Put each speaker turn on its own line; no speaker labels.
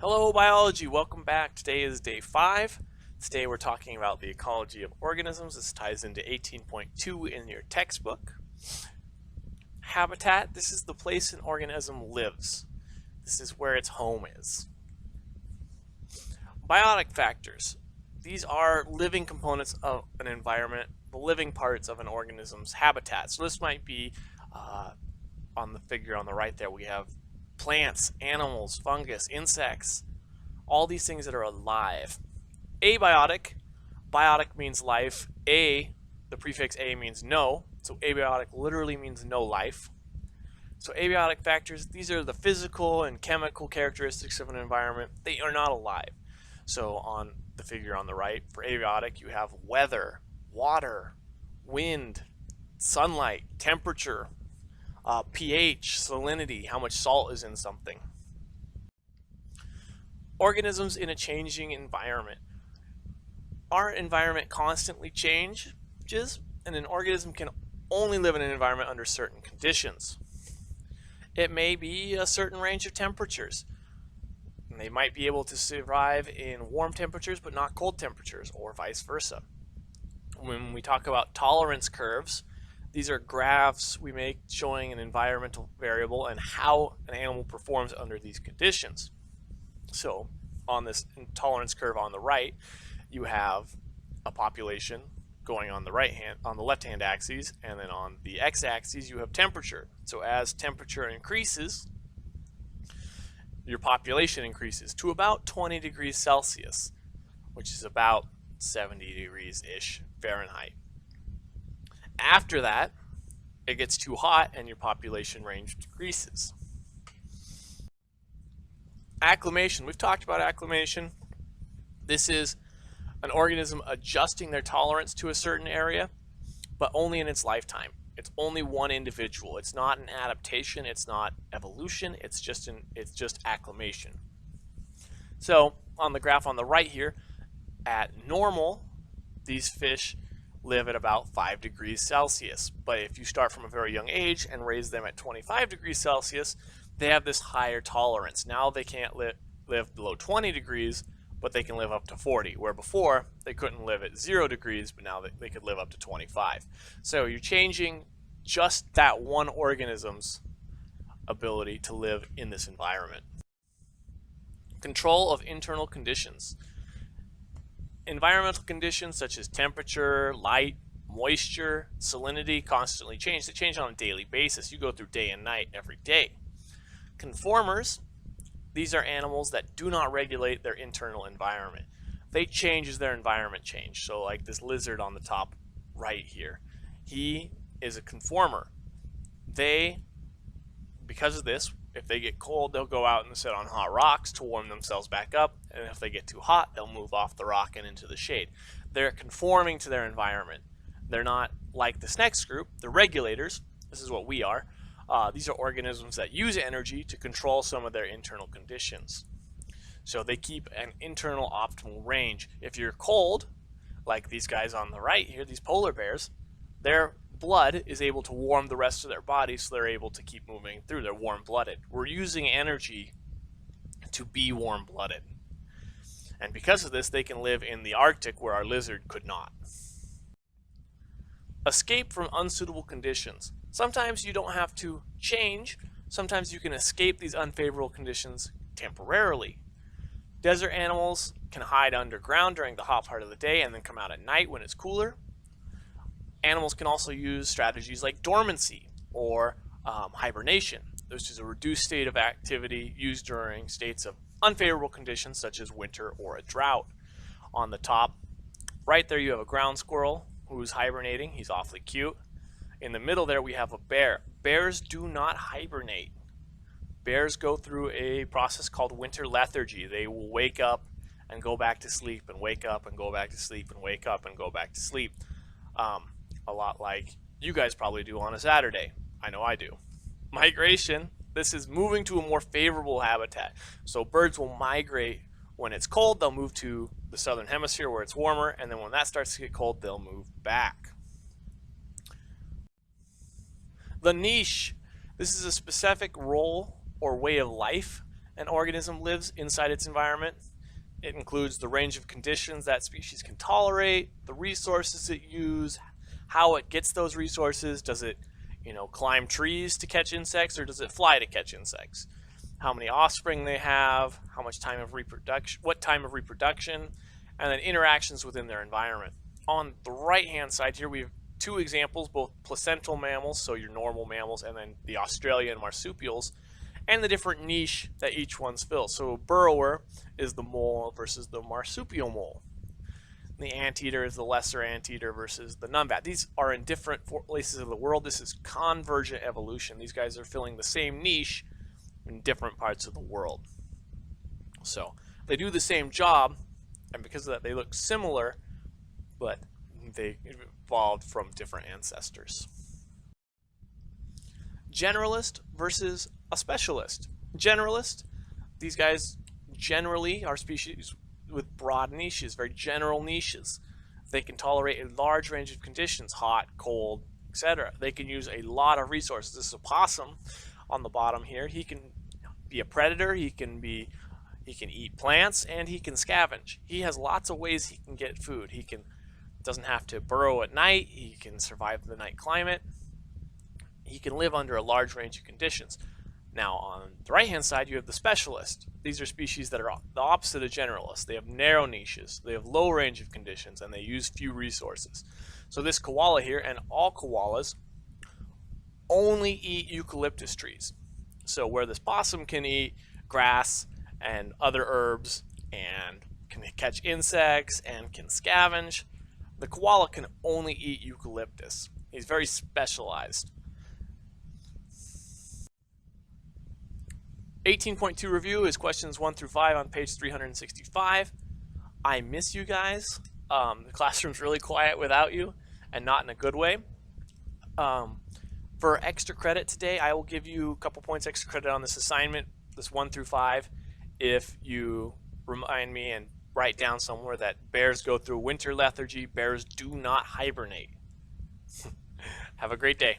Hello biology, welcome back. Today is day 5. Today we're talking about the ecology of organisms. This ties into 18.2 in your textbook. Habitat, this is the place an organism lives. This is where its home is. Biotic factors, these are living components of an environment, the living parts of an organism's habitat. So this might be on the figure on the right there, we have plants, animals, fungus, insects, all these things that are alive. Abiotic, biotic means life. The prefix a means no, so abiotic literally means no life. So abiotic factors, these are the physical and chemical characteristics of an environment. They are not alive. So on the figure on the right, for abiotic, you have weather, water, wind, sunlight, temperature, pH, salinity, how much salt is in something. Organisms in a changing environment. Our environment constantly changes, and an organism can only live in an environment under certain conditions. It may be a certain range of temperatures. They might be able to survive in warm temperatures but not cold temperatures, or vice versa. When we talk about tolerance curves, these are graphs we make showing an environmental variable and how an animal performs under these conditions. So on this tolerance curve on the right, you have a population going on the left-hand axis, and then on the x-axis you have temperature. So as temperature increases, your population increases to about 20 degrees Celsius, which is about 70 degrees-ish Fahrenheit. After that, it gets too hot and your population range decreases. Acclamation. We've talked about acclamation. This is an organism adjusting their tolerance to a certain area, but only in its lifetime. It's only one individual. It's not an adaptation. It's not evolution. It's just acclamation. So on the graph on the right here, at normal, these fish live at about 5 degrees Celsius. But if you start from a very young age and raise them at 25 degrees Celsius, they have this higher tolerance. Now they can't live below 20 degrees, but they can live up to 40, where before they couldn't live at 0 degrees, but now they could live up to 25. So you're changing just that one organism's ability to live in this environment. Control of internal conditions. Environmental conditions such as temperature, light, moisture, salinity constantly change. They change on a daily basis. You go through day and night every day. Conformers, these are animals that do not regulate their internal environment. They change as their environment changes. So like this lizard on the top right here, he is a conformer. Because of this, if they get cold, they'll go out and sit on hot rocks to warm themselves back up, and if they get too hot, they'll move off the rock and into the shade. They're conforming to their environment. They're not like this next group, the regulators. This is what we are. These are organisms that use energy to control some of their internal conditions. So they keep an internal optimal range. If you're cold, like these guys on the right here, these polar bears, their blood is able to warm the rest of their body, so they're able to keep moving through. They're warm-blooded. We're using energy to be warm-blooded. And because of this, they can live in the Arctic where our lizard could not. Escape from unsuitable conditions. Sometimes you don't have to change. Sometimes you can escape these unfavorable conditions temporarily. Desert animals can hide underground during the hot part of the day and then come out at night when it's cooler. Animals can also use strategies like dormancy or hibernation. This is a reduced state of activity used during states of unfavorable conditions such as winter or a drought. On the top right there you have a ground squirrel who's hibernating. He's awfully cute. In the middle there we have a bear. Bears do not hibernate. Bears go through a process called winter lethargy. They will wake up and go back to sleep and wake up and go back to sleep and wake up and go back to sleep. A lot like you guys probably do on a Saturday. I know I do. Migration, this is moving to a more favorable habitat. So birds will migrate when it's cold. They'll move to the southern hemisphere where it's warmer, and then when that starts to get cold, they'll move back. The niche, this is a specific role or way of life an organism lives inside its environment. It includes the range of conditions that species can tolerate, the resources it uses, how it gets those resources. Does it, climb trees to catch insects, or does it fly to catch insects? How many offspring they have, how much time of reproduction, what time of reproduction, and then interactions within their environment. On the right-hand side here, we have two examples, both placental mammals, so your normal mammals, and then the Australian marsupials, and the different niche that each one's fills. So a burrower is the mole versus the marsupial mole. The anteater is the lesser anteater versus the numbat. These are in different places of the world. This is convergent evolution. These guys are filling the same niche in different parts of the world. So they do the same job, and because of that they look similar, but they evolved from different ancestors. Generalist versus a specialist. Generalist, these guys generally are species with broad niches, very general niches. They can tolerate a large range of conditions, hot, cold, etc. They can use a lot of resources. This is a possum on the bottom here. He can be a predator, he can eat plants, and he can scavenge. He has lots of ways he can get food. Doesn't have to burrow at night. He can survive the night climate. He can live under a large range of conditions. Now on the right hand side you have the specialist. These are species that are the opposite of generalists. They have narrow niches, they have low range of conditions, and they use few resources. So this koala here, and all koalas, only eat eucalyptus trees. So where this possum can eat grass and other herbs and can catch insects and can scavenge, the koala can only eat eucalyptus. He's very specialized. 18.2 review is questions 1 through 5 on page 365. I miss you guys. The classroom's really quiet without you, and not in a good way. For extra credit today, I will give you a couple points extra credit on this assignment, this 1 through 5, if you remind me and write down somewhere that bears go through winter lethargy. Bears do not hibernate. Have a great day.